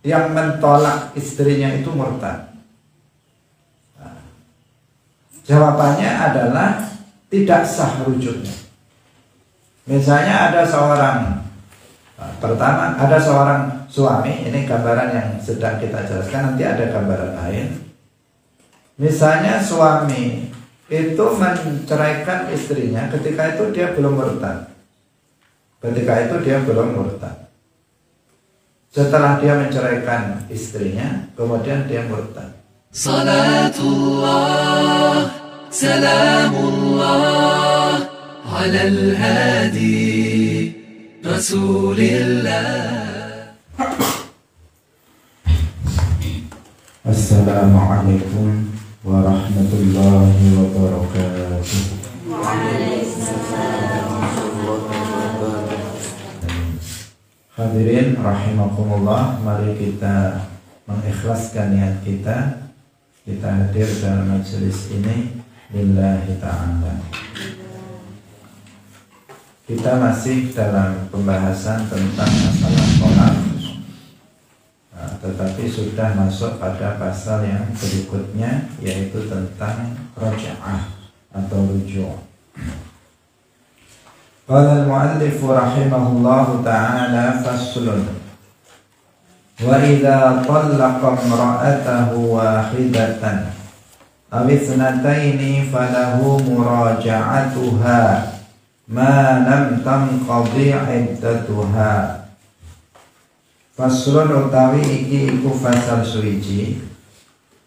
yang mentolak istrinya itu murtad? Jawabannya adalah tidak sah rujuknya. Misalnya ada seorang, pertama ada seorang suami, ini gambaran yang sedang kita jelaskan, nanti ada gambaran lain. Misalnya suami itu menceraikan istrinya, ketika itu dia belum murtad. Setelah dia menceraikan istrinya, kemudian dia murtad. Salatullah, salamullah, ala al-hadi, Rasulillah. Assalamualaikum warahmatullahi wabarakatuh. Hadirin rahimakumullah, mari kita mengikhlaskan niat kita hadir dalam majelis ini lillahi ta'ala. Kita masih dalam pembahasan tentang masalah tolak, tetapi sudah masuk pada pasal yang berikutnya, yaitu tentang raja'ah atau rujuk. Qala al-muallif rahimahullahu ta'ala faslun. Wa idza tallaqa imra'atahu wahidatan aw ithnataini falahu muraja'atuha ma lam tanqadi iddatuha. Faslun utawi iki iku fasal suwiji.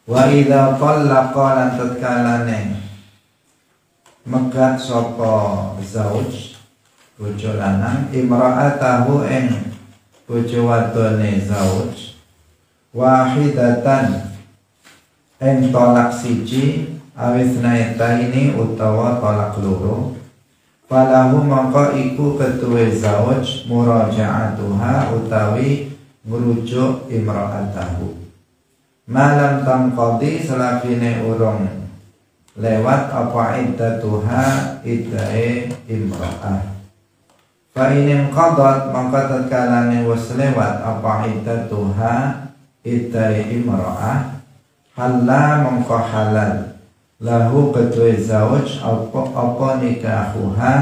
Wa idza tallaqa lan tatkalane megat sapa zauj bojo lanang imra'atahu ing bojo wadone zauj wahidatan ing tolak siji awis naitaini utawa tolak loro falahu mongko iku ketuwe zauj muraja'atuha utawi merujuk imra'atahu malam tangqadi selagine urung lewat apa iddatuha iddae imra'ah. Fa in qadat maka tatkalane wis lewat apa iddatuha iddae imra'ah halal mongko halal lahu kedue zauj apa nikahuha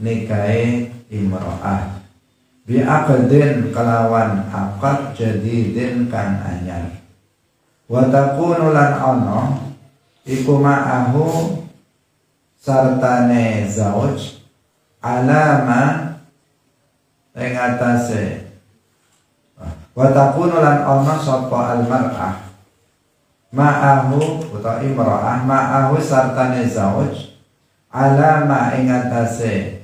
nikahe imra'ah bi aqdin kelawan akad jadidin kang anyar wa takunu lan ana iku ma'ahu sartane zauj alama ing atase wa takunu lan ana sapa almar'ah ma'ahu utawa imra'ah ma'ahu sartane zauj alama ing atase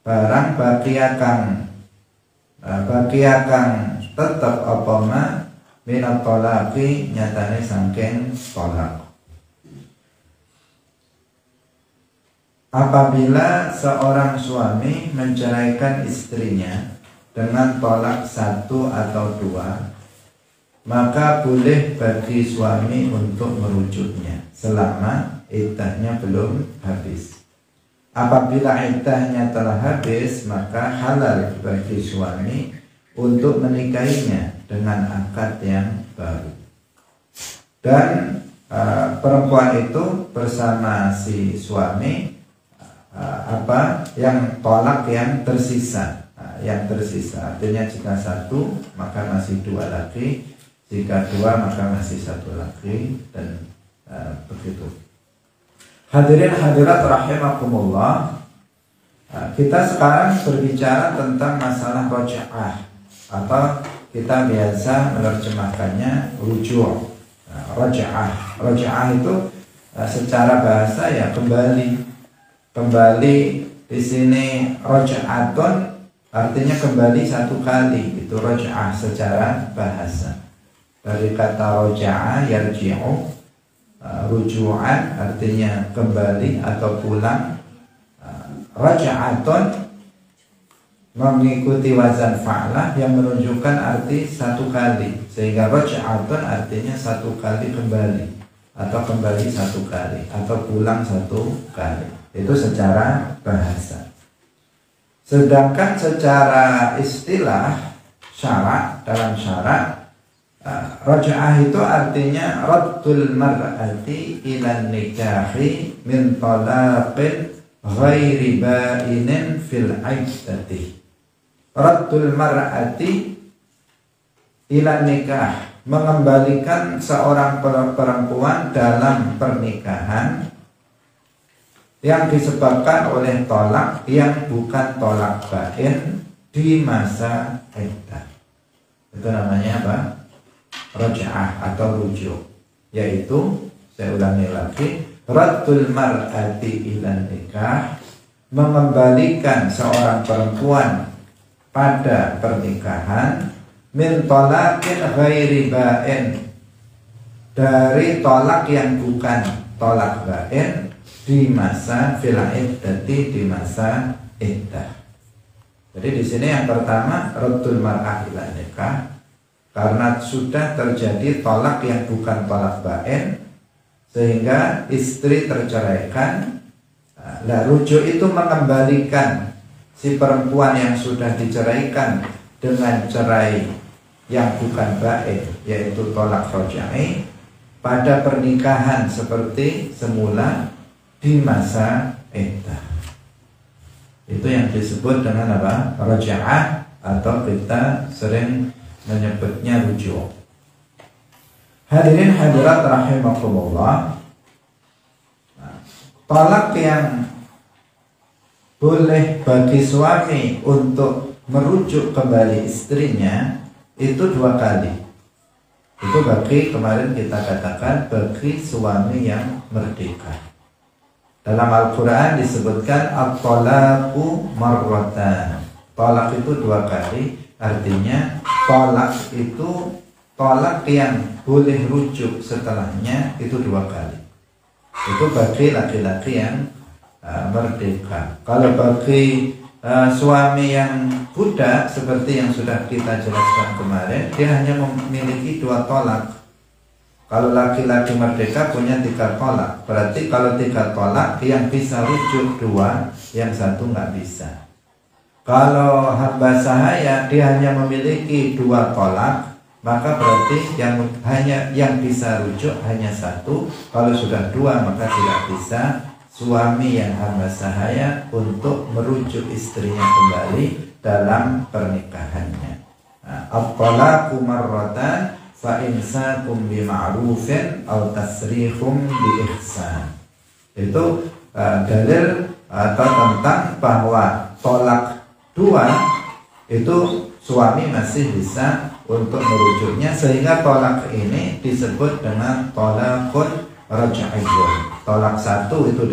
barang baqiya kang tetep apa ma minat tolaki nyatane saking tolak. Apabila seorang suami menceraikan istrinya dengan tolak satu atau dua, maka boleh bagi suami untuk merujuknya selama iddahnya belum habis. Apabila iddahnya telah habis, maka halal bagi suami untuk menikahinya dengan akad yang baru. Dan perempuan itu bersama si suami yang tolak yang tersisa, artinya jika satu maka masih dua lagi, jika dua maka masih satu lagi, dan begitu. Hadirin hadirat rahimakumullah, kita sekarang berbicara tentang masalah raja'ah atau kita biasa menerjemahkannya rujuk. Raja'ah itu secara bahasa ya kembali di sini raja'atun artinya kembali satu kali, itu raja'ah secara bahasa. Dari kata raja'a yarji'u, ruju'an artinya kembali atau pulang. Raja'atun mengikuti wazan fa'lah yang menunjukkan arti satu kali, sehingga raja'atun artinya satu kali kembali, atau kembali satu kali, atau pulang satu kali. Itu secara bahasa. Sedangkan secara istilah syarak, dalam syarak Raj'ah itu artinya raddul mar'ati ilan nikahi min talaqin ghairi ba'inin fil iddati. Raddul mar'ati ilan nikah, mengembalikan seorang perempuan dalam pernikahan yang disebabkan oleh tolak yang bukan tolak bain di masa iddah. Itu namanya apa? Raj'ah atau rujuk, yaitu, saya ulangi lagi, raddul mar'ati ilan nikah, mengembalikan seorang perempuan pada pernikahan min talaqin ghairi ba'in, dari tolak yang bukan tolak bain di masa fil iddati, di masa iddah. Jadi di sini yang pertama raddul mar'ah ilan nikah, karena sudah terjadi tolak yang bukan tolak bain sehingga istri terceraikan. Nah, rujuk itu mengembalikan si perempuan yang sudah diceraikan dengan cerai yang bukan bain, yaitu tolak raj'i, pada pernikahan seperti semula di masa iddah. Itu yang disebut dengan apa? Raj'ah, atau kita sering menyebutnya rujuk. Hadirin hadirat rahimakumullah, tolak yang boleh bagi suami untuk merujuk kembali istrinya itu 2 kali. Itu bagi, kemarin kita katakan, bagi suami yang merdeka. Dalam Al-Quran disebutkan at-talaqu marratan. Tolak itu 2 kali. Artinya tolak itu, tolak yang boleh rujuk setelahnya itu 2 kali. Itu bagi laki-laki yang merdeka. Kalau bagi suami yang budak, seperti yang sudah kita jelaskan kemarin, dia hanya memiliki 2 tolak. Kalau laki-laki merdeka punya 3 tolak. Berarti kalau 3 tolak, yang bisa rujuk 2, yang 1 nggak bisa. Kalau hamba sahaya dia hanya memiliki 2 tolak, maka berarti yang bisa rujuk hanya 1. Kalau sudah 2 maka tidak bisa suami yang hamba sahaya untuk merujuk istrinya kembali dalam pernikahannya. At-talaqu marratan fa imsakum bima'rufin aw tasrihum bi ihsan. Itu dalil atau tentang bahwa tolak 2 itu suami masih bisa untuk merujuknya, sehingga tolak ini disebut dengan tolakun raj'iyyun. Tolak 1 itu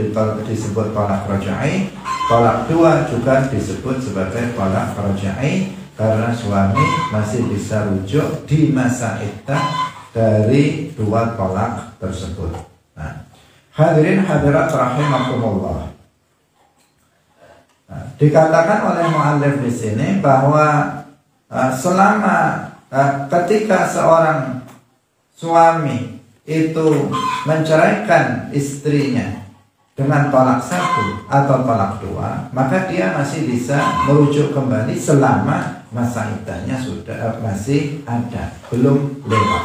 disebut tolak raj'i, tolak 2 juga disebut sebagai tolak raj'i, karena suami masih bisa rujuk di masa iddah dari 2 tolak tersebut. Nah, hadirin hadirat rahimakumullah, dikatakan oleh mu'allif di sini bahwa selama ketika seorang suami itu menceraikan istrinya dengan tolak 1 atau tolak 2, maka dia masih bisa merujuk kembali selama masa iddahnya sudah masih ada, belum lewat.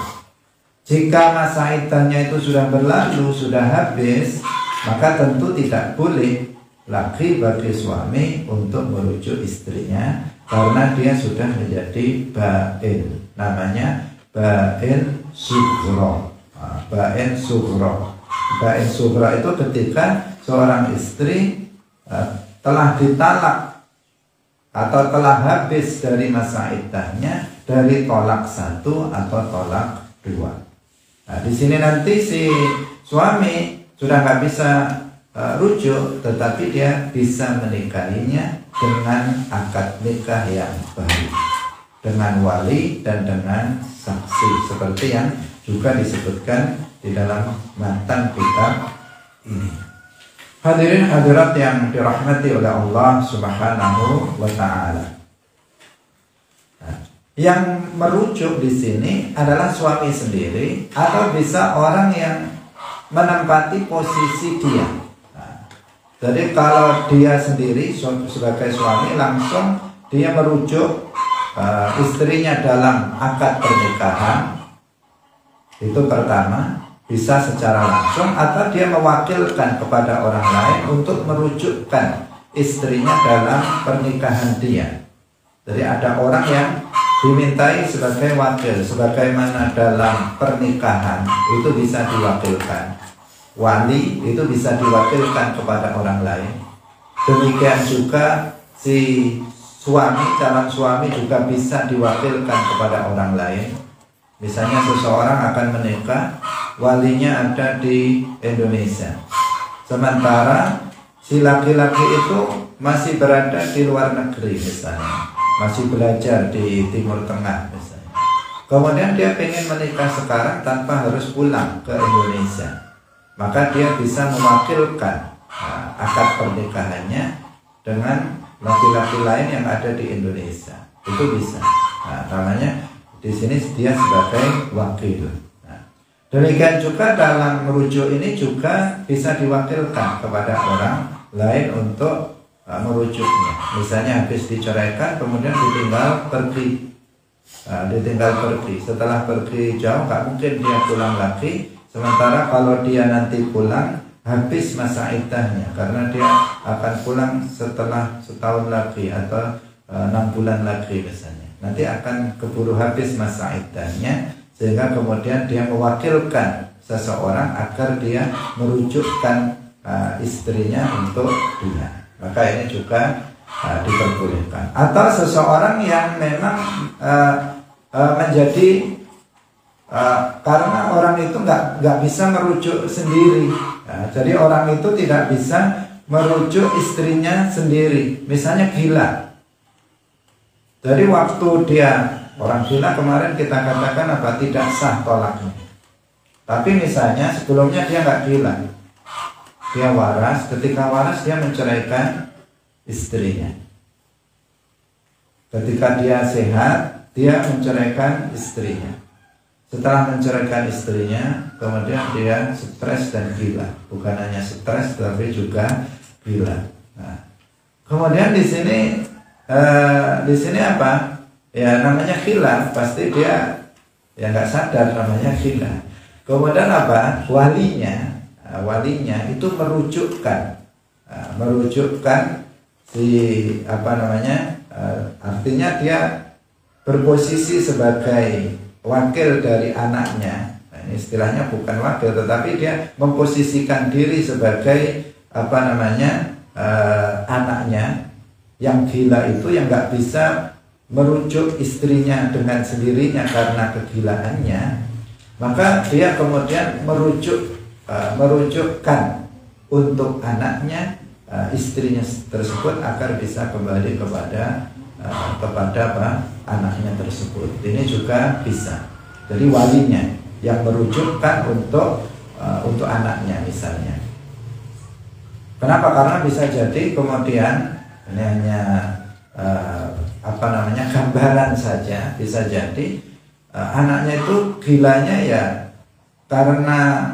Jika masa iddahnya itu sudah berlalu, sudah habis, maka tentu tidak boleh lagi bagi suami untuk merujuk istrinya, karena dia sudah menjadi bain. Namanya bain sughra. Bain sughra. Bain sughra itu ketika seorang istri telah ditalak atau telah habis dari masa iddahnya dari tolak 1 atau tolak 2. Nah, di sini nanti si suami sudah nggak bisa rujuk, tetapi dia bisa menikahinya dengan akad nikah yang baru, dengan wali dan dengan saksi, seperti yang juga disebutkan di dalam matan kitab ini. Hadirin hadirat yang dirahmati oleh Allah Subhanahu wa taala. Yang merujuk di sini adalah suami sendiri, atau bisa orang yang menempati posisi dia. Jadi kalau dia sendiri sebagai suami, langsung dia merujuk istrinya dalam akad pernikahan, Itu pertama, bisa secara langsung atau dia mewakilkan kepada orang lain untuk merujukkan istrinya dalam pernikahan dia. Jadi ada orang yang dimintai sebagai wakil, sebagaimana dalam pernikahan itu bisa diwakilkan. Wali itu bisa diwakilkan kepada orang lain. Demikian juga si suami, calon suami juga bisa diwakilkan kepada orang lain. Misalnya seseorang akan menikah, walinya ada di Indonesia, sementara si laki-laki itu masih berada di luar negeri misalnya, masih belajar di Timur Tengah misalnya. Kemudian dia ingin menikah sekarang tanpa harus pulang ke Indonesia, maka dia bisa mewakilkan akad pernikahannya dengan laki-laki lain yang ada di Indonesia. Itu bisa. Namanya di sini dia sebagai wakil. Demikian juga dalam merujuk ini juga bisa diwakilkan kepada orang lain untuk merujuknya. Misalnya habis diceraikan kemudian ditinggal pergi. Setelah pergi jauh nggak mungkin dia pulang lagi. Sementara kalau dia nanti pulang habis masa iddahnya, karena dia akan pulang setelah setahun lagi atau 6 bulan lagi misalnya. Nanti akan keburu habis masa iddahnya, sehingga kemudian dia mewakilkan seseorang agar dia merujukkan istrinya untuk dia. Maka ini juga diperbolehkan. Atau seseorang yang memang menjadi karena orang itu nggak bisa merujuk sendiri. Jadi orang itu tidak bisa merujuk istrinya sendiri. Misalnya gila. Jadi waktu dia orang gila kemarin kita katakan apa, tidak sah tolaknya. Tapi misalnya sebelumnya dia nggak gila, dia waras. Ketika waras dia menceraikan istrinya. Ketika dia sehat dia menceraikan istrinya. Setelah menceraikan istrinya, kemudian dia stres dan gila. Bukan hanya stres tapi juga gila. Nah, kemudian di sini apa? Ya namanya gila, pasti dia ya nggak sadar namanya gila. Kemudian apa? Walinya itu merujukkan si apa namanya? Artinya dia berposisi sebagai wakil dari anaknya. Nah, ini istilahnya bukan wakil, tetapi dia memposisikan diri sebagai apa namanya? Anaknya yang gila itu, yang nggak bisa merujuk istrinya dengan sendirinya karena kegilaannya, maka dia kemudian merujukkan untuk anaknya, istrinya tersebut agar bisa kembali kepada apa, anaknya tersebut. Ini juga bisa. Jadi walinya yang merujukkan untuk anaknya misalnya. Kenapa? Karena bisa jadi kemudian ini hanya apa namanya, gambaran saja. Bisa jadi anaknya itu gilanya ya karena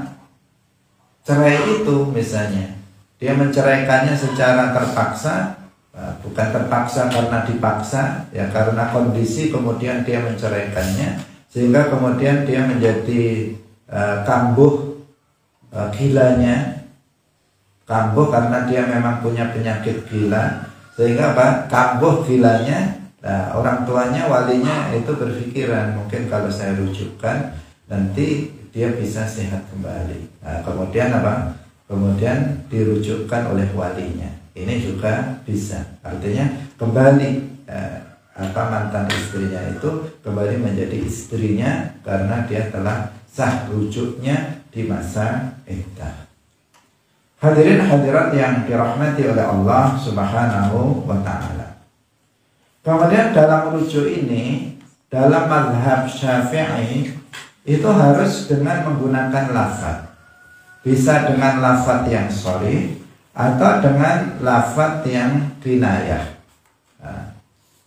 cerai itu misalnya. Dia menceraikannya secara terpaksa, bukan terpaksa karena dipaksa, ya karena kondisi kemudian dia menceraikannya, sehingga kemudian dia menjadi kambuh gilanya. Kambuh karena dia memang punya penyakit gila, sehingga apa? Kambuh gilanya. Nah, orang tuanya, walinya itu berpikiran, mungkin kalau saya rujukkan nanti dia bisa sehat kembali. Nah, kemudian apa? Kemudian dirujukkan oleh walinya. Ini juga bisa. Artinya kembali mantan istrinya itu kembali menjadi istrinya karena dia telah sah rujuknya di masa iddah. Hadirin hadirat yang dirahmati oleh Allah Subhanahu wa ta'ala. Kemudian dalam rujuk ini, dalam mazhab Syafi'i itu harus dengan menggunakan lafaz. Bisa dengan lafaz yang sharih atau dengan lafaz yang kinayah.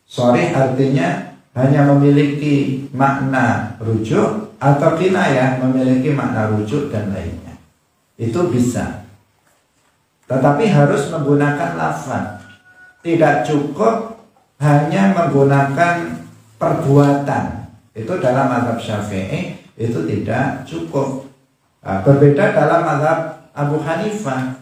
Sharih artinya hanya memiliki makna rujuk, atau kinayah memiliki makna rujuk dan lainnya. Itu bisa. Tetapi harus menggunakan lafaz. Tidak cukup hanya menggunakan perbuatan Itu dalam mazhab Syafi'i itu tidak cukup. Berbeda dalam mazhab Abu Hanifah.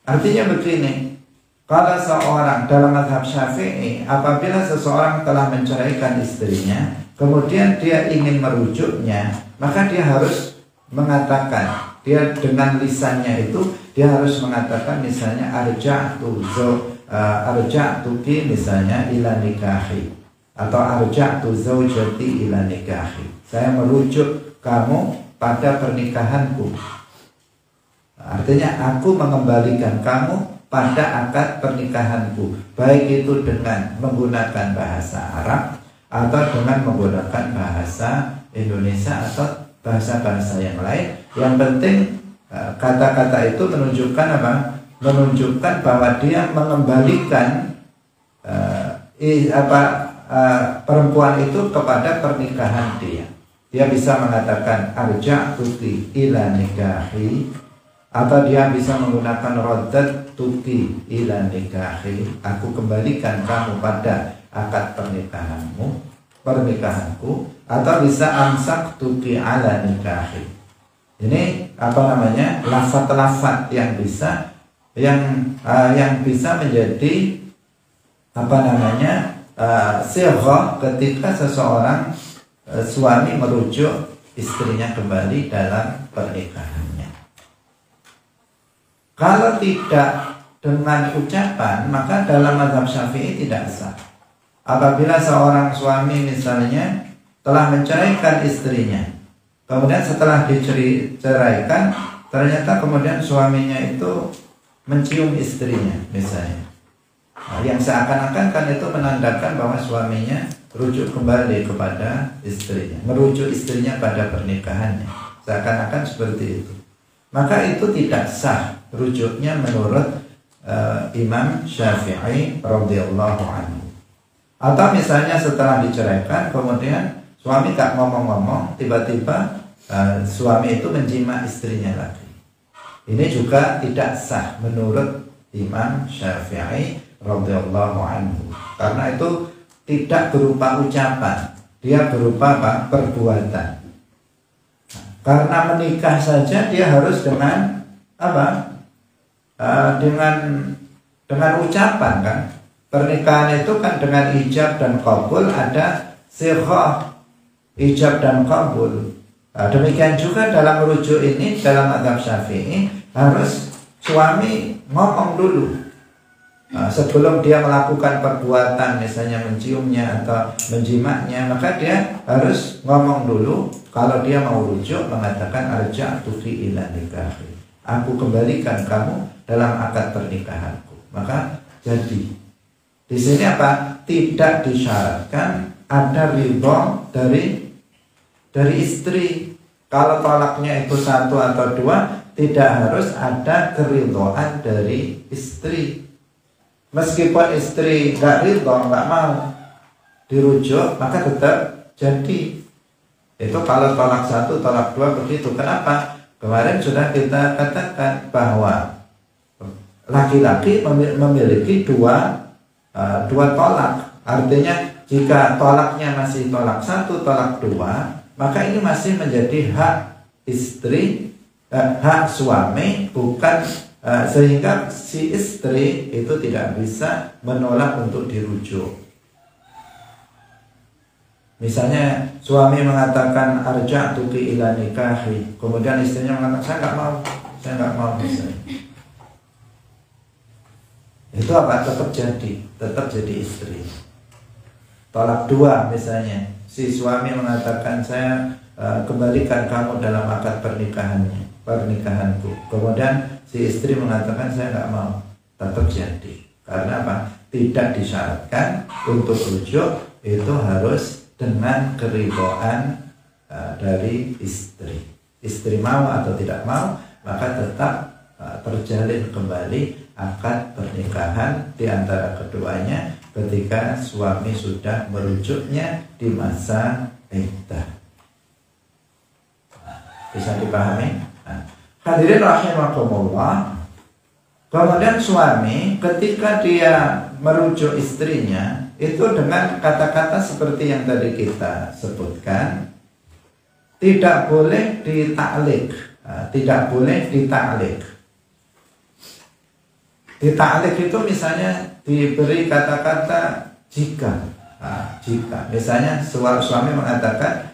Artinya begini, kalau seorang dalam mazhab Syafi'i, apabila seseorang telah menceraikan istrinya, kemudian dia ingin merujuknya, maka dia harus mengatakan, dia dengan lisannya itu dia harus mengatakan misalnya arja'tuki misalnya ila nikahi, atau arja'tu zaujati ila nikahi, saya merujuk kamu pada pernikahanku. Artinya aku mengembalikan kamu pada akad pernikahanku, baik itu dengan menggunakan bahasa Arab atau dengan menggunakan bahasa Indonesia atau bahasa-bahasa yang lain. Yang penting kata-kata itu menunjukkan apa? Menunjukkan bahwa dia mengembalikan perempuan itu kepada pernikahan dia. Dia bisa mengatakan arja'tuki ila nikahi, atau dia bisa menggunakan raddatuki ila nikahi, aku kembalikan kamu pada akad pernikahanku, atau bisa amsaktuki ala nikahi. Ini lafaz-lafaz yang bisa menjadi sighah ketika seseorang suami merujuk istrinya kembali dalam pernikahannya. Kalau tidak dengan ucapan, maka dalam mazhab Syafi'i tidak sah. Apabila seorang suami misalnya telah menceraikan istrinya, kemudian setelah diceraikan, ternyata kemudian suaminya itu mencium istrinya misalnya, yang seakan-akan kan itu menandakan bahwa suaminya rujuk kembali kepada istrinya, merujuk istrinya pada pernikahannya, seakan-akan seperti itu. Maka itu tidak sah rujuknya menurut Imam Syafi'i radhiyallahu anhu. Atau misalnya setelah diceraikan, kemudian suami gak ngomong-ngomong, tiba-tiba suami itu menjima istrinya lagi. Ini juga tidak sah menurut Imam Syafi'i radhiyallahu anhu, karena itu tidak berupa ucapan, dia berupa perbuatan. Karena menikah saja dia harus dengan dengan ucapan kan. Pernikahan itu kan dengan ijab dan qabul, ada sighah ijab dan qabul. Demikian juga dalam merujuk ini, dalam mazhab Syafi'i harus suami ngomong dulu sebelum dia melakukan perbuatan, misalnya menciumnya atau menjimaknya, maka dia harus ngomong dulu. Kalau dia mau rujuk, mengatakan arja'tuki ila nikahi, aku kembalikan kamu dalam akad pernikahanku. Maka jadi di sini tidak disyaratkan ada ridho dari istri. Kalau tolaknya itu 1 atau 2, tidak harus ada keridhaan dari istri. Meskipun istri gak ridho, gak mau dirujuk, maka tetap jadi. Itu kalau tolak 1, tolak 2 begitu. Kenapa? Kemarin sudah kita katakan bahwa laki-laki memiliki dua tolak. Artinya jika tolaknya masih tolak 1, tolak 2, maka ini masih menjadi hak istri, hak suami, bukan sehingga si istri itu tidak bisa menolak untuk dirujuk. Misalnya suami mengatakan arja'tuki ila nikahi, kemudian istrinya mengatakan saya nggak mau misalnya. Itu tetap jadi istri. Tolak 2 misalnya, si suami mengatakan saya kembalikan kamu dalam akad pernikahanku. Kemudian si istri mengatakan saya nggak mau, tetap jadi. Karena tidak disyaratkan untuk rujuk itu harus dengan keridhaan dari istri. Istri mau atau tidak mau, maka tetap terjalin kembali akad pernikahan di antara keduanya ketika suami sudah merujuknya di masa iddah. Bisa dipahami? Hadirin rahimakumullah. Kemudian suami ketika dia merujuk istrinya itu dengan kata-kata seperti yang tadi kita sebutkan, tidak boleh ditaklik. Tidak boleh ditaklik. Ditaklik itu misalnya diberi kata-kata jika. Jika misalnya suami mengatakan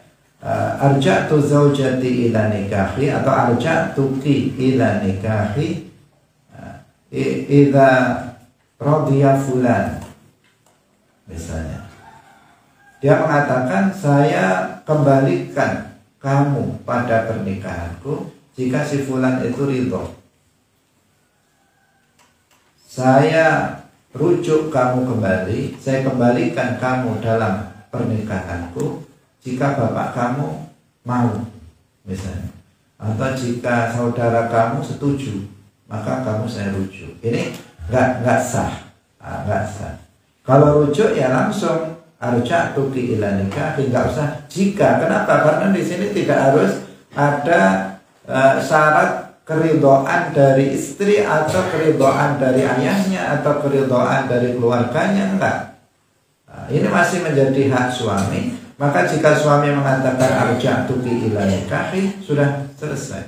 arja'tu zaujati ila nikahi atau arja'tuki ila nikahi idza radiya fulan, misalnya dia mengatakan saya kembalikan kamu pada pernikahanku jika si fulan itu ridho. Saya rujuk kamu kembali, saya kembalikan kamu dalam pernikahanku jika bapak kamu mau, misalnya, atau jika saudara kamu setuju, maka kamu saya rujuk. Ini nggak sah, nggak sah. Kalau rujuk ya langsung arja'tuki ila nikah, nggak usah jika. Kenapa? Karena di sini tidak harus ada syarat keridhaan dari istri atau keridhaan dari ayahnya atau keridhaan dari keluarganya, enggak. Ini masih menjadi hak suami. Maka jika suami mengatakan arja'tuki ila nikahi, sudah selesai.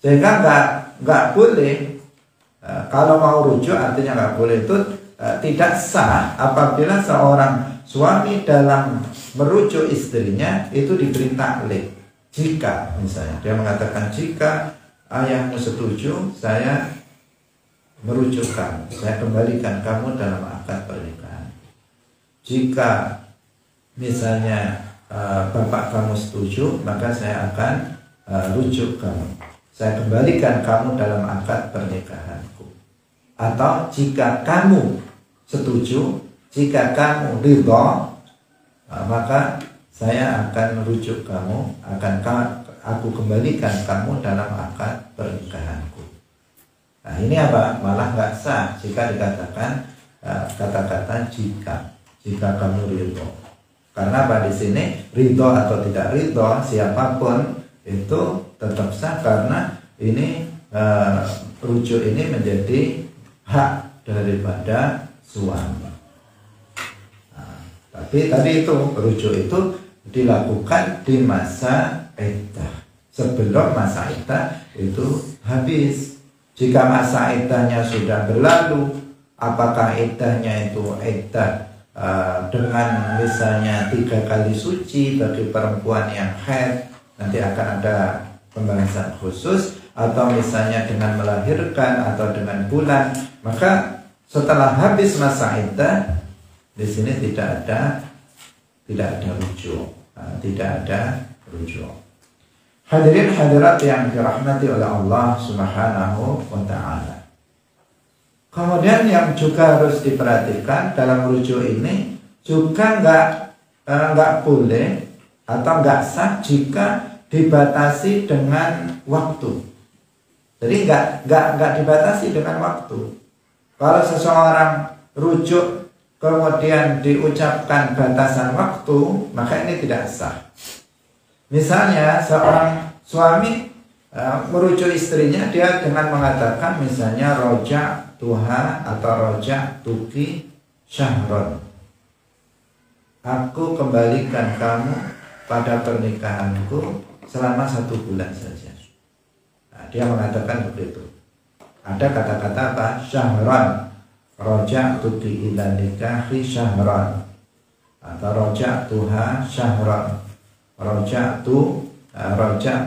Sehingga enggak boleh kalau mau rujuk, artinya enggak boleh, itu tidak sah apabila seorang suami dalam merujuk istrinya itu diberi taklik. Jika misalnya dia mengatakan jika ayahmu setuju, saya merujuk kamu, saya kembalikan kamu dalam akad pernikahan. Jika misalnya bapak kamu setuju, maka saya akan rujuk kamu, saya kembalikan kamu dalam akad pernikahanku. Atau jika kamu setuju, jika kamu ridho, maka saya akan rujuk kamu, aku kembalikan kamu dalam akad pernikahanku. Nah ini apa? Malah nggak sah jika dikatakan kata-kata jika kamu ridho. Karena apa di sini ridho atau tidak ridho siapapun itu tetap sah, karena ini rujuk ini menjadi hak daripada suami. Nah, tapi tadi itu rujuk itu dilakukan di masa iddah, sebelum masa iddah itu habis. Jika masa iddahnya sudah berlalu, apakah iddahnya itu iddah dengan misalnya 3 kali suci bagi perempuan yang haid, nanti akan ada pembahasan khusus, atau misalnya dengan melahirkan atau dengan bulan, maka setelah habis masa iddah di sini tidak ada rujuk, tidak ada rujuk. Hadirin hadirat yang dirahmati oleh Allah Subhanahu wa ta'ala. Kemudian yang juga harus diperhatikan dalam rujuk ini juga nggak boleh atau nggak sah jika dibatasi dengan waktu. Jadi nggak dibatasi dengan waktu. Kalau seseorang rujuk kemudian diucapkan batasan waktu, maka ini tidak sah. Misalnya seorang suami merujuk istrinya, dia dengan mengatakan misalnya roja tuha atau roja tuki syahron, aku kembalikan kamu pada pernikahanku selama 1 bulan saja. Nah, dia mengatakan begitu. Ada kata-kata apa? Syahron, roja tuki ila nikahi syahron, atau roja tuha syahron, roja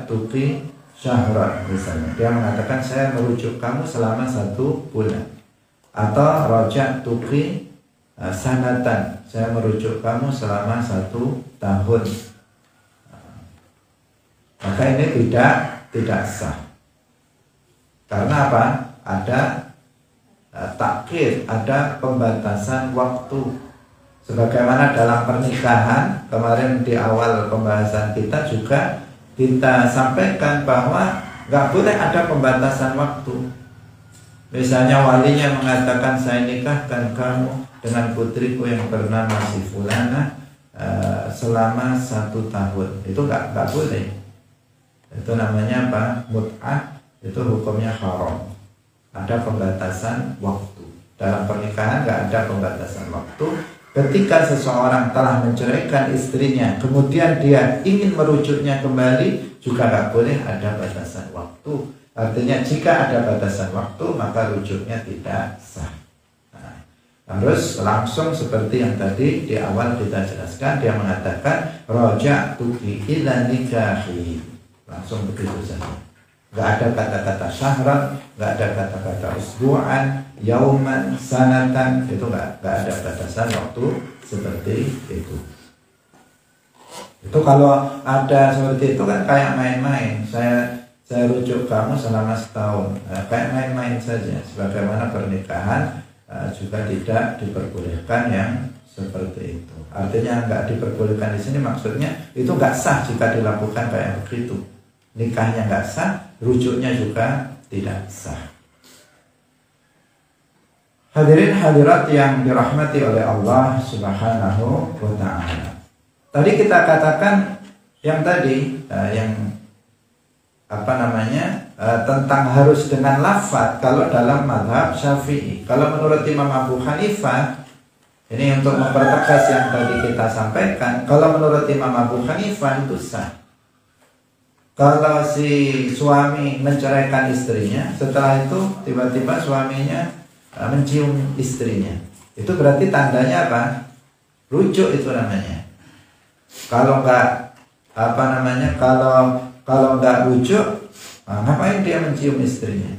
tuki syahron, misalnya. Dia mengatakan saya merujuk kamu selama 1 bulan. Atau roja tuki sanatan, saya merujuk kamu selama 1 tahun. Maka ini tidak sah. Karena apa? Ada takhir, ada pembatasan waktu. Sebagaimana dalam pernikahan, kemarin di awal pembahasan kita juga kita sampaikan bahwa nggak boleh ada pembatasan waktu. Misalnya walinya mengatakan saya nikahkan kamu dengan putriku yang bernama si fulana selama 1 tahun. Itu nggak boleh. Itu namanya apa? Mut'ah. Itu hukumnya haram. Ada pembatasan waktu. Dalam pernikahan nggak ada pembatasan waktu. ketika seseorang telah menceraikan istrinya, kemudian dia ingin merujuknya kembali, juga tidak boleh ada batasan waktu. Artinya jika ada batasan waktu, maka rujuknya tidak sah. Nah, harus langsung seperti yang tadi di awal kita jelaskan, dia mengatakan raja'tuki ila nikahi, langsung begitu saja. Nggak ada kata-kata syahran, nggak ada kata-kata usbu'an, yauman, sanatan, itu nggak ada batasan waktu seperti itu. Itu kalau ada seperti itu kan kayak main-main. Saya rujuk kamu selama setahun, kayak main-main saja. Sebagaimana pernikahan juga tidak diperbolehkan yang seperti itu. Artinya nggak diperbolehkan di sini maksudnya itu nggak sah jika dilakukan kayak begitu. Nikahnya nggak sah, rujuknya juga tidak sah. Hadirin hadirat yang dirahmati oleh Allah Subhanahu wa ta'ala. Tadi kita katakan yang tadi tentang harus dengan lafaz kalau dalam mazhab Syafi'i. Kalau menurut Imam Abu Hanifah, ini untuk mempertegas yang tadi kita sampaikan, kalau menurut Imam Abu Hanifah itu sah. Kalau si suami menceraikan istrinya, setelah itu tiba-tiba suaminya mencium istrinya, itu berarti tandanya apa? Rujuk itu namanya. Kalau enggak kalau enggak rujuk, ngapain dia mencium istrinya?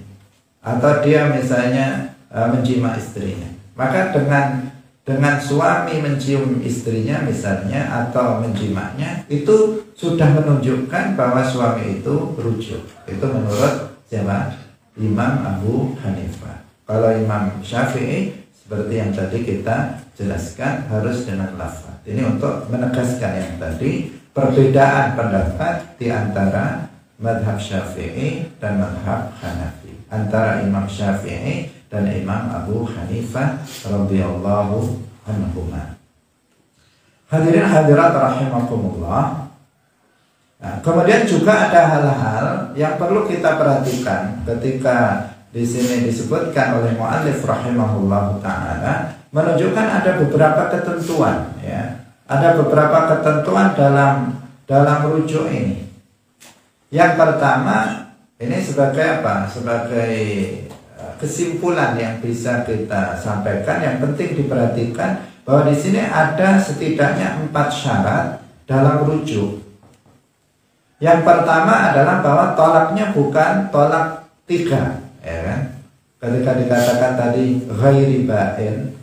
Atau dia misalnya menjima istrinya. Maka dengan suami mencium istrinya misalnya atau menjimanya, itu sudah menunjukkan bahwa suami itu rujuk. Itu menurut siapa? Imam Abu Hanifah. Kalau Imam Syafi'i seperti yang tadi kita jelaskan harus dengan lafaz. Ini untuk menegaskan yang tadi perbedaan pendapat di antara mazhab Syafi'i dan mazhab Hanafi, antara Imam Syafi'i dan Imam Abu Hanifah radhiyallahu anhuma. Hadirin hadirat rahimakumullah. Nah, kemudian juga ada hal-hal yang perlu kita perhatikan ketika di sini disebutkan oleh muallif rahimahullahu taala, menunjukkan ada beberapa ketentuan, ya. Ada beberapa ketentuan dalam rujuk ini. Yang pertama, ini sebagai apa? Sebagai kesimpulan yang bisa kita sampaikan, yang penting diperhatikan bahwa di sini ada setidaknya 4 syarat dalam rujuk. Yang pertama adalah bahwa tolaknya bukan tolak 3, ya kan? Ketika dikatakan tadi ghairi ba'in,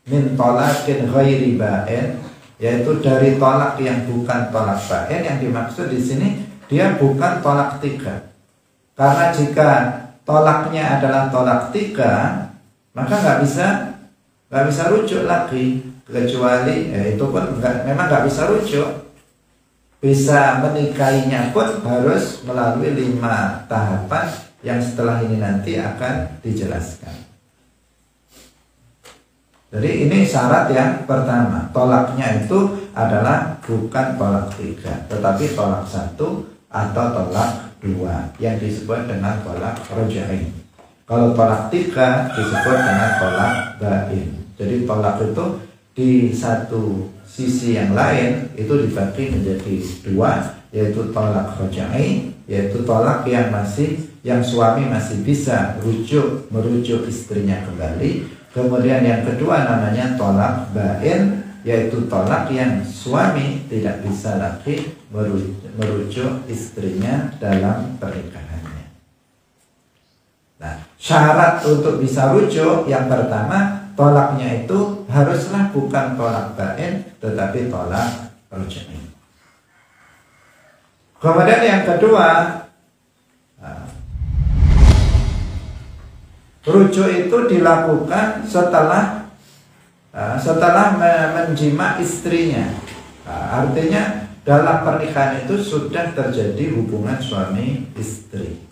min tolakin ghairi ba'in, yaitu dari tolak yang bukan tolak ba'in, yang dimaksud di sini dia bukan tolak 3. Karena jika tolaknya adalah tolak 3, maka nggak bisa rujuk lagi, kecuali itu pun memang nggak bisa rujuk. Bisa menikahinya pun harus melalui 5 tahapan yang setelah ini nanti akan dijelaskan. Jadi ini syarat yang pertama, tolaknya itu adalah bukan tolak 3, tetapi tolak 1 atau tolak 2 yang disebut dengan tolak raj'i. Kalau tolak 3 disebut dengan tolak bain. Jadi tolak itu di satu sisi yang lain itu dibagi menjadi 2, yaitu tolak raj'i, yaitu tolak yang suami masih bisa merujuk istrinya kembali. Kemudian yang kedua namanya tolak bain, yaitu tolak yang suami tidak bisa lagi merujuk istrinya dalam pernikahannya. Nah, syarat untuk bisa rujuk yang pertama, tolaknya itu haruslah bukan tolak bain tetapi tolak raj'i. Kemudian yang kedua, rujuk itu dilakukan setelah menjima istrinya. Artinya dalam pernikahan itu sudah terjadi hubungan suami istri.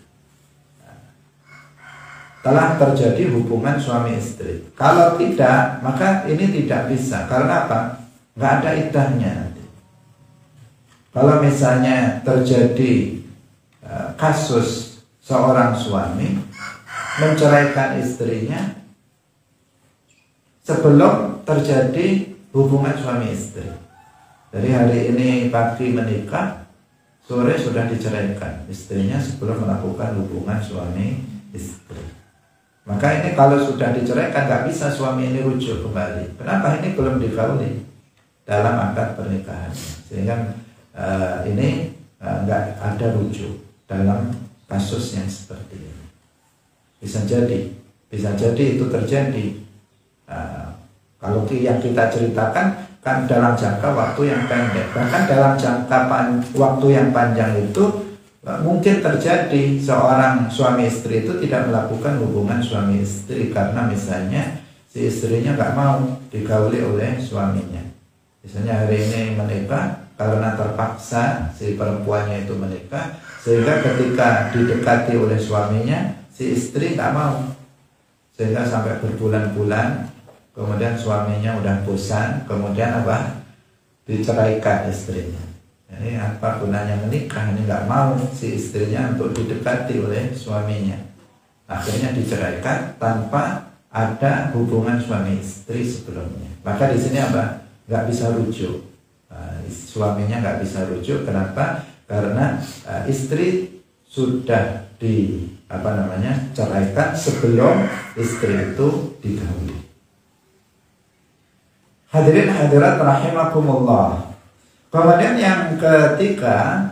Telah terjadi hubungan suami istri. Kalau tidak, maka ini tidak bisa. Karena apa? Nggak ada iddahnya nanti. Kalau misalnya terjadi kasus seorang suami menceraikan istrinya sebelum terjadi hubungan suami istri. Jadi hari ini pagi menikah, sore sudah diceraikan istrinya sebelum melakukan hubungan suami istri. Maka ini kalau sudah diceraikan nggak bisa suami ini rujuk kembali. Kenapa? Ini belum digauli dalam akad pernikahan, sehingga ini nggak ada rujuk dalam kasus yang seperti ini. Bisa jadi itu terjadi. Kalau yang kita ceritakan kan dalam jangka waktu yang pendek, bahkan dalam jangka waktu yang panjang itu mungkin terjadi seorang suami istri itu tidak melakukan hubungan suami istri karena misalnya si istrinya nggak mau digauli oleh suaminya. Misalnya hari ini menikah karena terpaksa si perempuannya itu menikah, sehingga ketika didekati oleh suaminya si istri nggak mau, sehingga sampai berbulan-bulan. Kemudian suaminya udah bosan, kemudian apa? Diceraikan istrinya. Jadi apa gunanya menikah? Ini nggak mau si istrinya untuk didekati oleh suaminya. Akhirnya diceraikan tanpa ada hubungan suami istri sebelumnya. Maka di sini apa? Nggak bisa rujuk. Suaminya nggak bisa rujuk. Kenapa? Karena istri sudah ceraikan sebelum istri itu digauli. Hadirin hadirat rahimakumullah. Kemudian yang ketiga,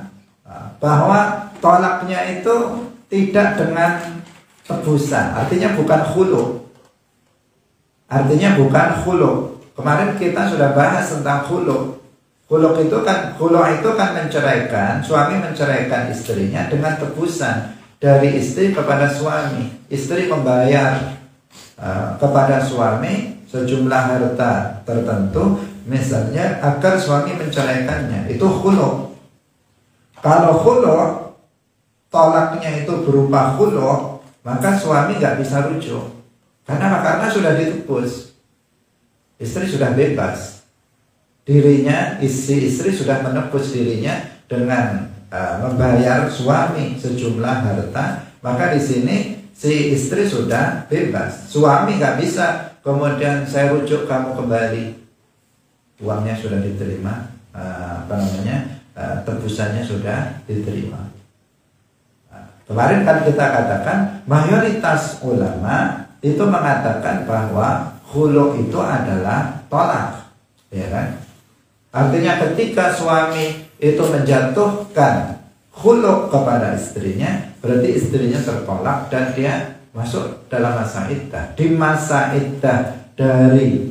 bahwa tolaknya itu tidak dengan tebusan, artinya bukan khulu. Kemarin kita sudah bahas tentang khulu. Khulu itu kan menceraikan, suami menceraikan istrinya dengan tebusan dari istri kepada suami. Istri membayar kepada suami sejumlah harta tertentu, misalnya agar suami menceraikannya. Itu khulu. Kalau khulu, tolaknya itu berupa khulu, maka suami nggak bisa rujuk. Karena sudah ditebus, istri sudah bebas. Istri sudah menebus dirinya dengan membayar suami sejumlah harta. Maka di sini si istri sudah bebas. Suami nggak bisa kemudian saya rujuk kamu kembali, uangnya sudah diterima, tebusannya sudah diterima. Kemarin kan kita katakan mayoritas ulama itu mengatakan bahwa khulu itu adalah tolak, ya kan? Artinya ketika suami itu menjatuhkan khulu kepada istrinya, berarti istrinya tertolak dan dia masuk dalam masa iddah. Di masa iddah dari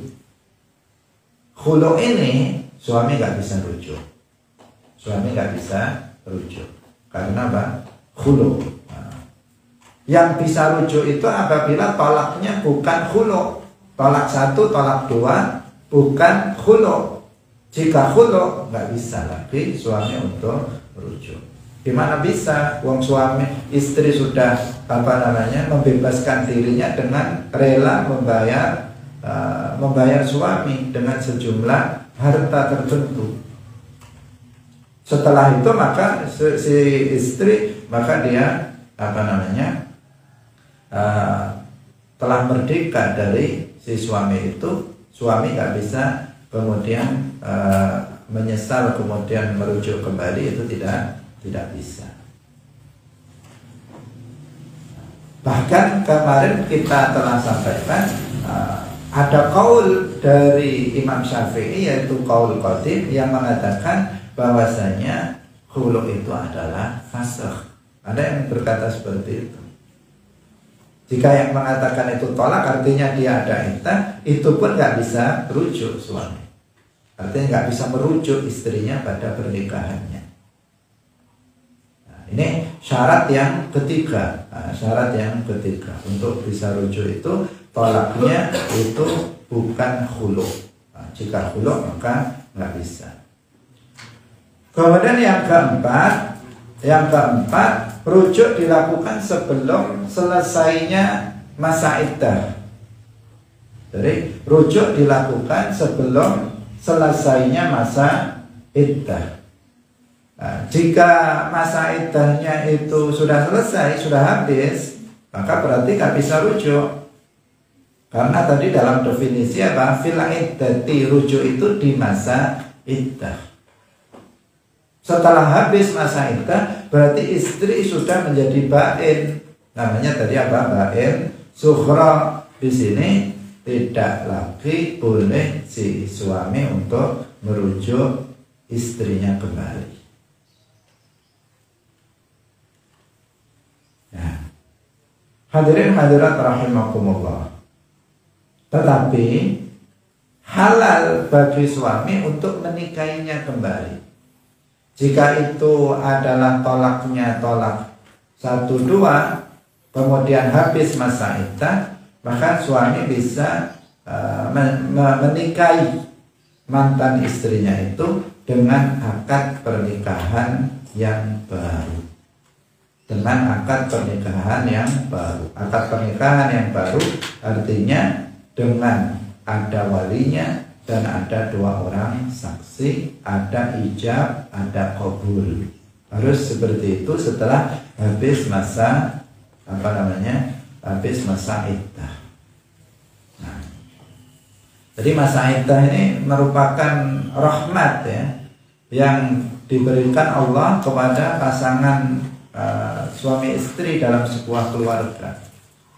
khulu ini suami nggak bisa rujuk. Karena apa? Khulu. Yang bisa rujuk itu apabila tolaknya bukan khulu. Tolak 1, tolak 2 bukan khulu. Jika khulu nggak bisa lagi suami untuk rujuk. Gimana bisa? Wong suami istri sudah membebaskan dirinya dengan rela membayar suami dengan sejumlah harta tertentu. Setelah itu maka si istri dia telah merdeka dari si suami itu. Suami nggak bisa kemudian menyesal kemudian merujuk kembali, itu tidak bisa. Bahkan kemarin kita telah sampaikan ada qaul dari Imam Syafi'i, yaitu qaul qadim, yang mengatakan bahwasanya khulu itu adalah fasakh. Ada yang berkata seperti itu. Jika yang mengatakan itu tolak, artinya dia ada iddah, itu pun nggak bisa rujuk suami. Artinya nggak bisa merujuk istrinya pada pernikahannya. Ini syarat yang ketiga. Untuk bisa rujuk itu tolaknya itu bukan khulu. Jika khulu maka nggak bisa. Kemudian yang keempat, rujuk dilakukan sebelum selesainya masa iddah. Jadi rujuk dilakukan sebelum selesainya masa iddah. Jika masa iddahnya itu sudah selesai, sudah habis, maka berarti nggak bisa rujuk. Karena tadi dalam definisi apa? Fil iddati, rujuk itu di masa iddah. Setelah habis masa iddah berarti istri sudah menjadi bain. Namanya tadi apa? Bain sughra. Di sini tidak lagi boleh si suami untuk merujuk istrinya kembali. Nah, hadirin hadirat rahimakumullah. Tetapi halal bagi suami untuk menikahinya kembali. Jika itu adalah tolaknya tolak 1-2, kemudian habis masa iddah, maka suami bisa menikahi mantan istrinya itu dengan akad pernikahan yang baru. Dengan akad pernikahan yang baru. Akad pernikahan yang baru artinya dengan ada walinya dan ada 2 orang saksi, ada ijab, ada qabul. Harus seperti itu setelah habis masa habis masa iddah. Nah, jadi masa iddah ini merupakan rahmat ya, yang diberikan Allah kepada pasangan suami istri dalam sebuah keluarga,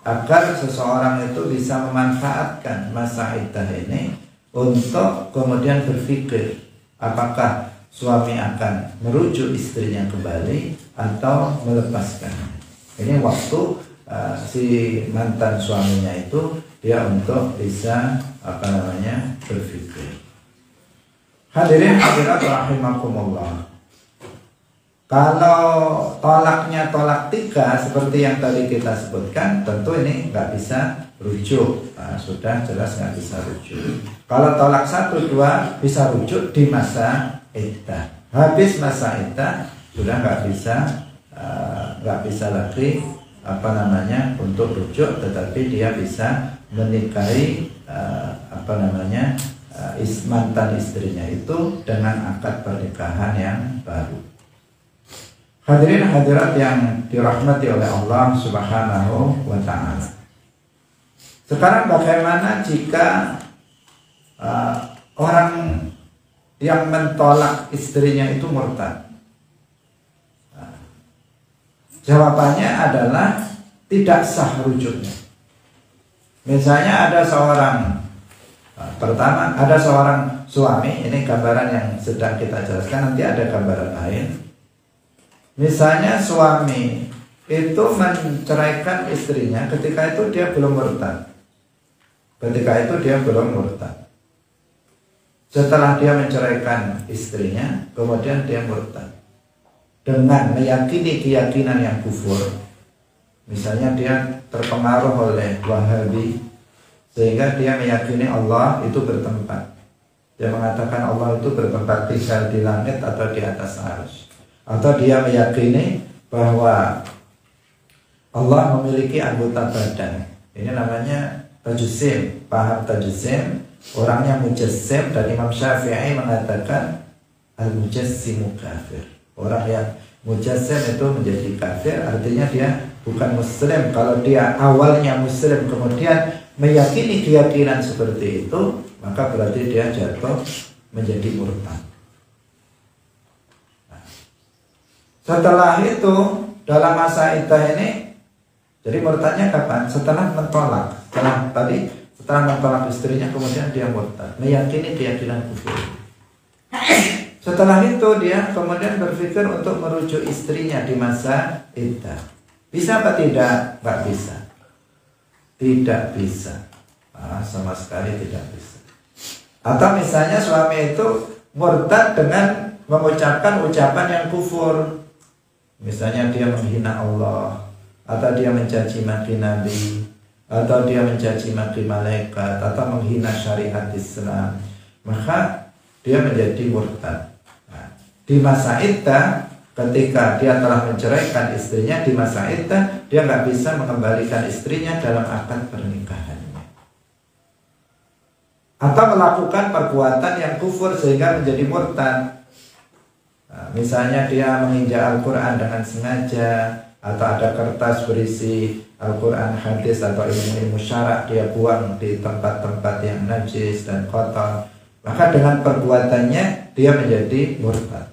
agar seseorang itu bisa memanfaatkan masa iddah ini untuk kemudian berpikir apakah suami akan merujuk istrinya kembali atau melepaskannya. Ini waktu si mantan suaminya itu dia untuk bisa berpikir. Hadirin hadirat rahimakumullah. Kalau tolaknya tolak 3 seperti yang tadi kita sebutkan, tentu ini nggak bisa rujuk. Sudah jelas nggak bisa rujuk. Kalau tolak 1-2 bisa rujuk di masa iddah. Habis masa iddah sudah nggak bisa lagi untuk rujuk, tetapi dia bisa menikahi mantan istrinya itu dengan akad pernikahan yang baru. Hadirin hadirat yang dirahmati oleh Allah Subhanahu wa ta'ala. Sekarang bagaimana jika orang yang mentolak istrinya itu murtad? Jawabannya adalah tidak sah rujuknya. Misalnya ada seorang suami, ini gambaran yang sedang kita jelaskan, nanti ada gambaran lain. Misalnya suami itu menceraikan istrinya ketika itu dia belum murtad. Setelah dia menceraikan istrinya, kemudian dia murtad dengan meyakini keyakinan yang kufur. Misalnya dia terpengaruh oleh Wahabi sehingga dia meyakini Allah itu bertempat. Dia mengatakan Allah itu bertempat tinggal di langit atau di atas arsy. Atau dia meyakini bahwa Allah memiliki anggota badan. Ini namanya tajussim, paham tajussim. Orangnya mujassim, dan Imam Syafi'i mengatakan al-mujassimu kafir. Orang yang mujassim itu menjadi kafir, artinya dia bukan muslim. Kalau dia awalnya muslim kemudian meyakini keyakinan seperti itu, maka berarti dia jatuh menjadi murtad. Setelah itu dalam masa iddah ini, jadi murtadnya kapan? Setelah mentolak. Setelah mentolak istrinya, kemudian dia murtad, meyakini keyakinan kufur. Setelah itu dia kemudian berpikir untuk merujuk istrinya di masa iddah. Bisa apa tidak? Nggak bisa. Tidak bisa. Sama sekali tidak bisa. Atau misalnya suami itu murtad dengan mengucapkan ucapan yang kufur. Misalnya dia menghina Allah, atau dia mencaci maki Nabi, atau dia mencaci maki malaikat, atau menghina syariat Islam, maka dia menjadi murtad. Di masa iddah, ketika dia telah menceraikan istrinya, di masa iddah dia nggak bisa mengembalikan istrinya dalam akad pernikahannya, atau melakukan perbuatan yang kufur sehingga menjadi murtad. Misalnya dia menginjak Al-Quran dengan sengaja, atau ada kertas berisi Al-Quran, hadis atau ilmu-ilmu syara dia buang di tempat-tempat yang najis dan kotor, maka dengan perbuatannya dia menjadi murtad.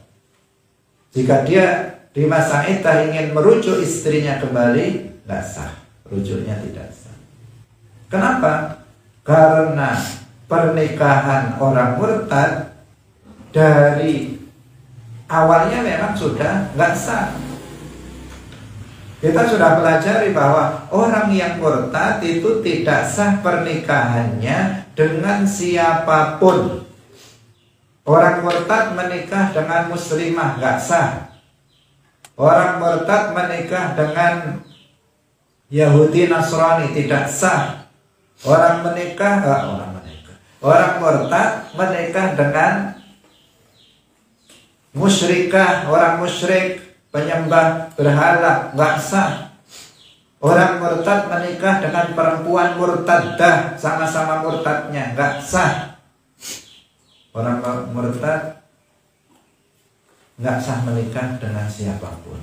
Jika dia di masa iddah ingin merujuk istrinya kembali, nggak sah, rujuknya tidak sah. Kenapa? Karena pernikahan orang murtad dari awalnya memang sudah nggak sah. Kita sudah pelajari bahwa orang yang murtad itu tidak sah pernikahannya dengan siapapun. Orang murtad menikah dengan muslimah nggak sah. Orang murtad menikah dengan Yahudi Nasrani tidak sah. Orang murtad menikah dengan musyrikah, orang musyrik, penyembah berhala, nggak sah. Orang murtad menikah dengan perempuan murtadah, sama-sama murtadnya, nggak sah. Orang murtad nggak sah menikah dengan siapapun.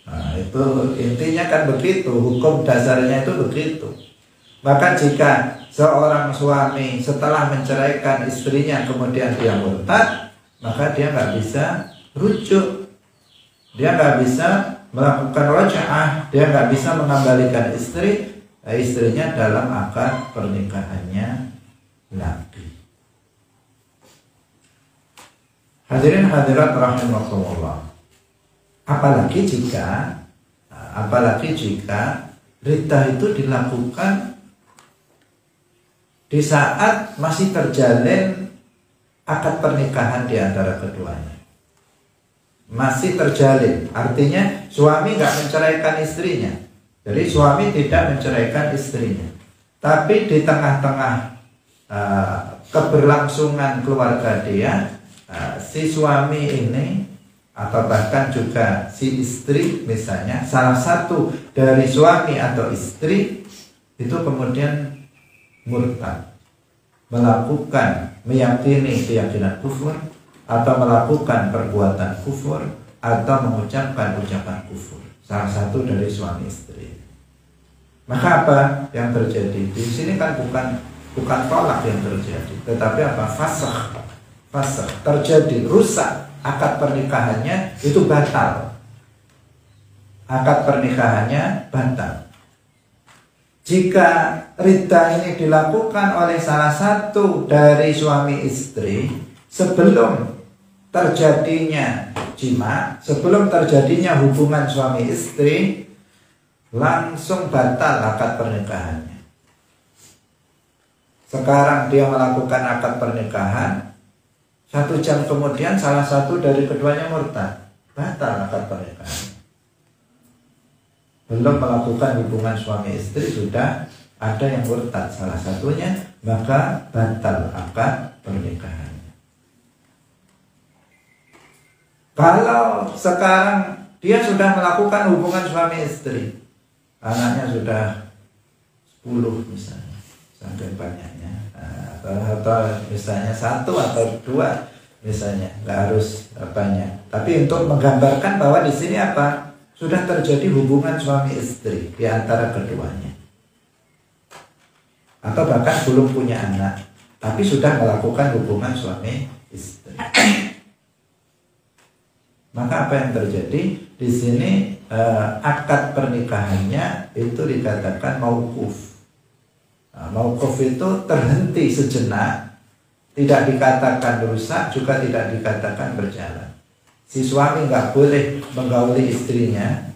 Nah, itu intinya kan begitu, hukum dasarnya itu begitu. Maka jika seorang suami setelah menceraikan istrinya kemudian dia murtad, maka dia nggak bisa rujuk. Dia nggak bisa melakukan raja'ah, dia nggak bisa mengembalikan istrinya dalam akad pernikahannya lagi. Hadirin hadirat rahimakumullah. Apalagi jika riddah itu dilakukan di saat masih terjalin akad pernikahan di antara keduanya. Masih terjalin, artinya suami nggak menceraikan istrinya. Jadi suami tidak menceraikan istrinya, tapi di tengah-tengah keberlangsungan keluarga dia, si suami ini atau bahkan juga si istri misalnya, salah satu dari suami atau istri itu kemudian murtad, meyakini keyakinan kufur, atau melakukan perbuatan kufur, atau mengucapkan ucapan kufur, salah satu dari suami istri. Maka apa yang terjadi di sini kan bukan tolak yang terjadi, tetapi apa? Fasakh terjadi, rusak akad pernikahannya, itu batal. Akad pernikahannya batal. Jika riddah ini dilakukan oleh salah satu dari suami istri sebelum terjadinya jima, sebelum terjadinya hubungan suami istri, langsung batal akad pernikahannya. Sekarang dia melakukan akad pernikahan, 1 jam kemudian salah satu dari keduanya murtad, batal akad pernikahan. Belum melakukan hubungan suami istri sudah ada yang murtad salah satunya, maka batal akad pernikahan. Kalau sekarang dia sudah melakukan hubungan suami istri, anaknya sudah 10 misalnya, sampai banyaknya, atau misalnya 1 atau 2 misalnya, nggak harus banyak. Tapi untuk menggambarkan bahwa di sini apa? Sudah terjadi hubungan suami istri di antara keduanya, atau bahkan belum punya anak, tapi sudah melakukan hubungan suami istri. Maka apa yang terjadi di sini? Akad pernikahannya itu dikatakan mauquf. Mauquf itu terhenti sejenak, tidak dikatakan rusak, juga tidak dikatakan berjalan. Si suami nggak boleh menggauli istrinya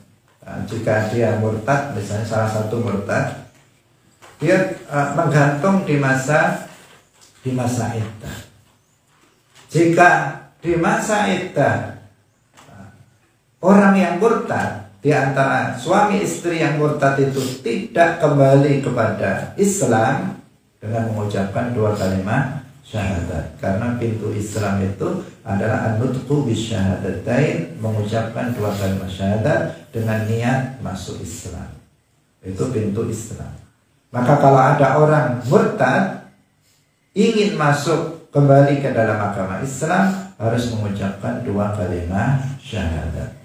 jika dia murtad, misalnya salah satu murtad, dia menggantung di masa iddah. Jika di masa iddah orang yang murtad, di antara suami istri yang murtad itu tidak kembali kepada Islam dengan mengucapkan 2 kalimat syahadat, karena pintu Islam itu adalah an-nutqu bisyahadatain, mengucapkan 2 kalimat syahadat dengan niat masuk Islam. Itu pintu Islam. Maka kalau ada orang murtad ingin masuk kembali ke dalam agama Islam, harus mengucapkan 2 kalimat syahadat.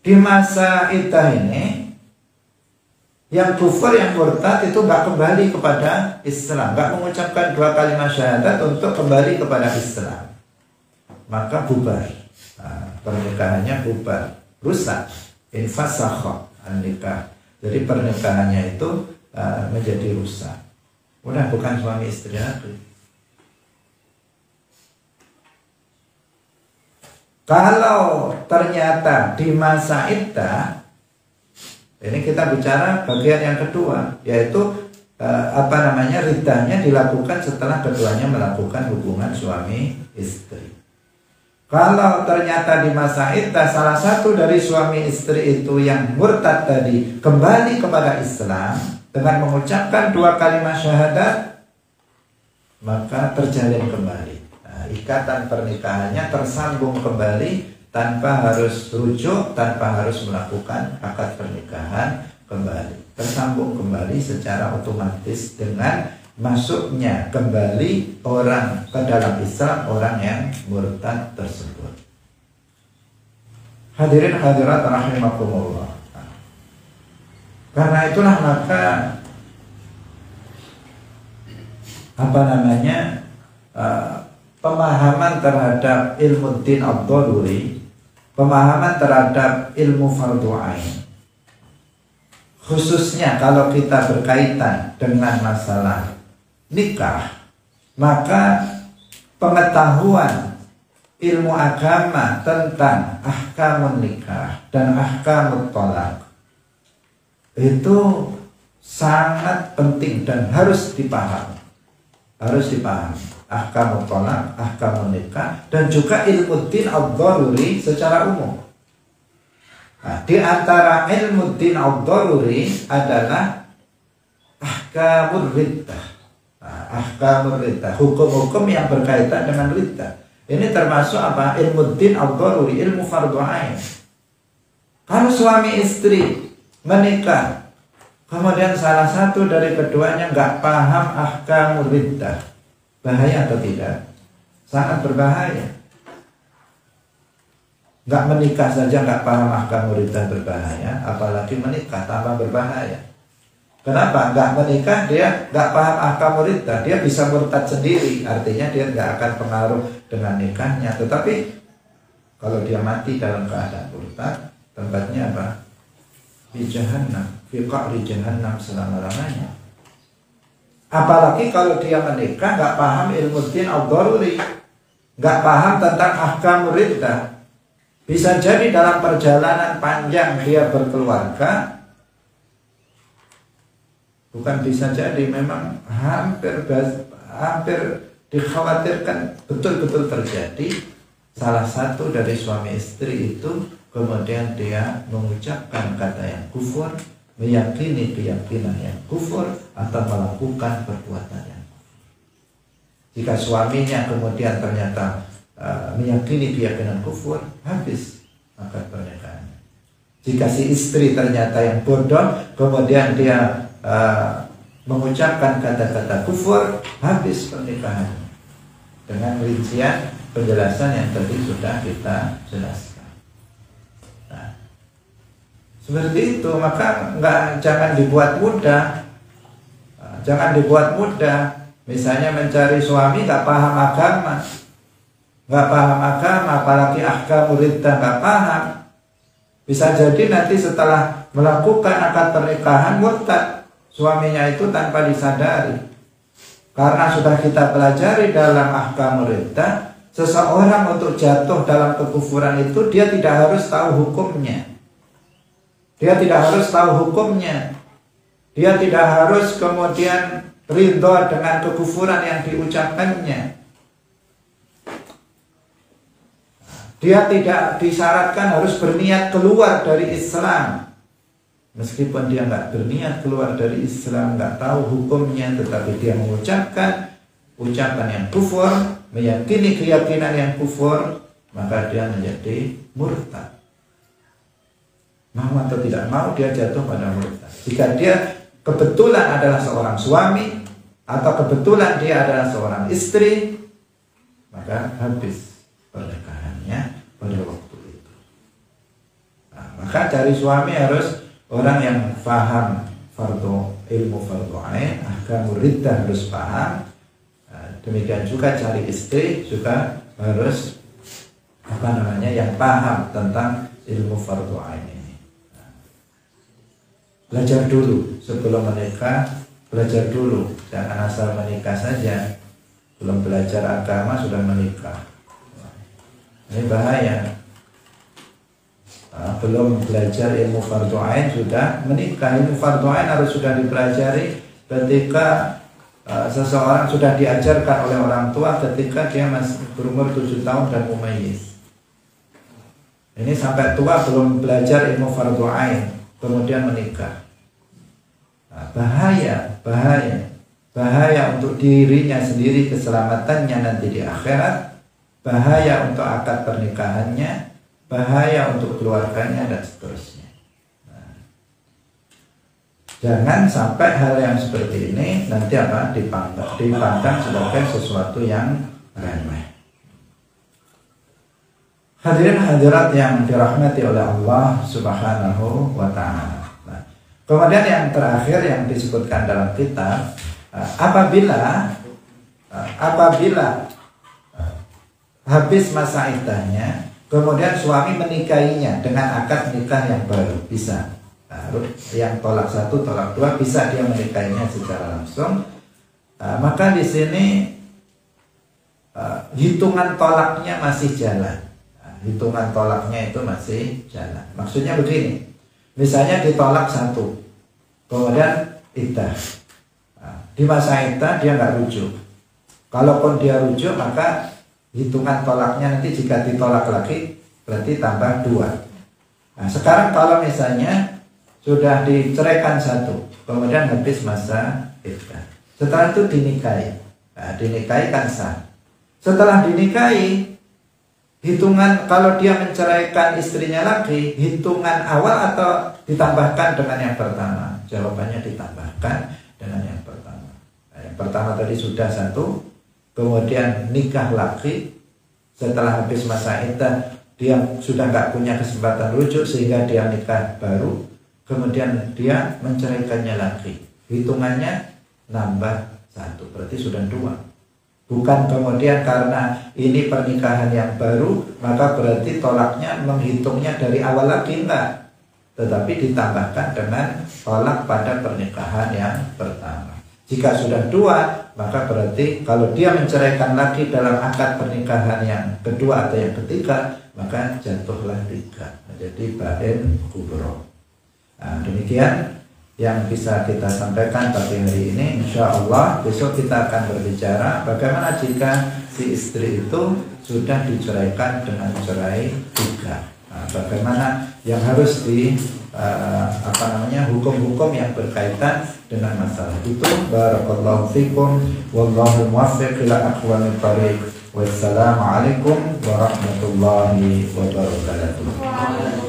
Di masa iddah ini Yang kufur, yang murtad itu nggak kembali kepada Islam, nggak mengucapkan 2 kalimat syahadat untuk kembali kepada Islam, maka bubar. Pernikahannya bubar, rusak, infasakha an-nikah. Jadi pernikahannya itu menjadi rusak. Udah bukan suami istri lagi. Kalau ternyata di masa iddah, ini kita bicara bagian yang kedua, yaitu riddahnya dilakukan setelah keduanya melakukan hubungan suami istri. Kalau ternyata di masa iddah salah satu dari suami istri itu yang murtad tadi kembali kepada Islam dengan mengucapkan 2 kalimat syahadat, maka terjalin kembali. Ikatan pernikahannya tersambung kembali tanpa harus rujuk, tanpa harus melakukan akad pernikahan kembali. Tersambung kembali secara otomatis dengan masuknya kembali orang ke dalam Islam, orang yang murtad tersebut. Hadirin hadirat rahimakumullah. Karena itulah maka pemahaman terhadap ilmu din ad-daruri, pemahaman terhadap ilmu fardhu ain, khususnya kalau kita berkaitan dengan masalah nikah, maka pengetahuan ilmu agama tentang ahkamun nikah dan ahkamut thalaq itu sangat penting dan harus dipahami. Ahkamut thalaq, ahkamun nikah, dan juga ilmu din ad-daruri secara umum. Di antara ilmu din ad-daruri adalah ahkamur riddah. Ahkamur riddah, hukum-hukum yang berkaitan dengan riddah. Ini termasuk ilmu din ad-daruri, ilmu fardhu ain. Kalau suami istri menikah, kemudian salah satu dari keduanya nggak paham ahkamur riddah, bahaya atau tidak? Sangat berbahaya. Nggak menikah saja nggak paham ahkamur riddah berbahaya, apalagi menikah tambah berbahaya. Kenapa? Nggak menikah dia nggak paham ahkamur riddah, dia bisa murtad sendiri, artinya dia nggak akan pengaruh dengan nikahnya. Tetapi kalau dia mati dalam keadaan murtad, tempatnya apa? Di jahannam, fi qa'ri jahannam selama-lamanya. Apalagi kalau dia menikah nggak paham ilmu din ad-daruri, nggak paham tentang ahkamur riddah. Bisa jadi dalam perjalanan panjang dia berkeluarga, bukan bisa jadi, memang hampir dikhawatirkan betul-betul terjadi. Salah satu dari suami istri itu kemudian dia mengucapkan kata yang kufur, meyakini keyakinan yang kufur, atau melakukan perbuatan yang kufur. Jika suaminya kemudian ternyata meyakini keyakinan kufur, habis akad pernikahannya. Jika si istri ternyata yang bodoh, kemudian dia mengucapkan kata-kata kufur, habis pernikahannya. Dengan rincian penjelasan yang tadi sudah kita jelaskan. Nah, seperti itu, maka jangan dibuat mudah. Jangan dibuat mudah. Misalnya mencari suami nggak paham agama, apalagi ahkamur riddah nggak paham. Bisa jadi nanti setelah melakukan akad pernikahan murtad suaminya itu tanpa disadari. Karena sudah kita pelajari dalam ahkamur riddah, seseorang untuk jatuh dalam kekufuran itu dia tidak harus tahu hukumnya. Dia tidak harus kemudian ridho dengan kekufuran yang diucapkannya. Dia tidak disyaratkan harus berniat keluar dari Islam. Meskipun dia nggak berniat keluar dari Islam, nggak tahu hukumnya, tetapi dia mengucapkan ucapan yang kufur, meyakini keyakinan yang kufur, maka dia menjadi murtad. Mau atau tidak mau, dia jatuh pada murtad. Jika dia kebetulan adalah seorang suami, atau kebetulan dia adalah seorang istri, maka habis pernikahannya pada waktu itu. Nah, maka cari suami harus orang yang paham ilmu fardu ain, ahkamur riddah harus paham. Demikian juga cari istri juga harus yang paham tentang ilmu fardu ain ini. Belajar dulu sebelum menikah, belajar dulu, jangan asal menikah saja, belum belajar agama sudah menikah. Ini bahaya. Belum belajar ilmu fardu ain sudah menikah. Ilmu fardu ain harus sudah dipelajari ketika seseorang sudah diajarkan oleh orang tua ketika dia masih berumur 7 tahun dan mumayyiz. Ini sampai tua belum belajar ilmu fardu ain, kemudian menikah. Bahaya untuk dirinya sendiri, keselamatannya nanti di akhirat, bahaya untuk akad pernikahannya, bahaya untuk keluarganya dan seterusnya. Jangan sampai hal yang seperti ini nanti dipandang sebagai sesuatu yang remeh. Hadirin hadirat yang dirahmati oleh Allah Subhanahu wa ta'ala. Kemudian yang terakhir yang disebutkan dalam kitab, apabila habis masa iddahnya, kemudian suami menikahinya dengan akad nikah yang baru, bisa. Yang tolak 1, tolak 2 bisa dia menikahinya secara langsung. Maka di sini hitungan tolaknya masih jalan. Hitungan tolaknya itu masih jalan. Maksudnya begini, misalnya ditolak 1, kemudian iddah. Di masa iddah dia nggak rujuk. Kalaupun dia rujuk, maka hitungan tolaknya nanti jika ditolak lagi berarti tambah 2. Nah, sekarang kalau misalnya sudah diceraikan 1, kemudian habis masa iddah, setelah itu dinikahi. Dinikahi kan sah. Setelah dinikahi, hitungan kalau dia menceraikan istrinya lagi, hitungan awal atau ditambahkan dengan yang pertama? Jawabannya ditambahkan dengan yang pertama. Yang pertama tadi sudah 1, kemudian nikah lagi. Setelah habis masa iddah, dia sudah nggak punya kesempatan rujuk sehingga dia nikah baru. Kemudian dia menceraikannya lagi. Hitungannya nambah 1, berarti sudah 2. Bukan kemudian karena ini pernikahan yang baru, maka berarti tolaknya menghitungnya dari awal lagi, enggak. Tetapi ditambahkan dengan tolak pada pernikahan yang pertama. Jika sudah 2, maka berarti kalau dia menceraikan lagi dalam akad pernikahan yang kedua atau yang ketiga, maka jatuhlah 3, menjadi bain kubro. Nah, demikian yang bisa kita sampaikan pagi hari ini. Insya Allah besok kita akan berbicara bagaimana jika si istri itu sudah diceraikan dengan cerai 3. Nah, bagaimana yang harus hukum-hukum yang berkaitan dengan masalah itu. Barakallahu fikum wallahu muwaffiq ila aqwamit thariq. Wassalamualaikum warahmatullahi wabarakatuh.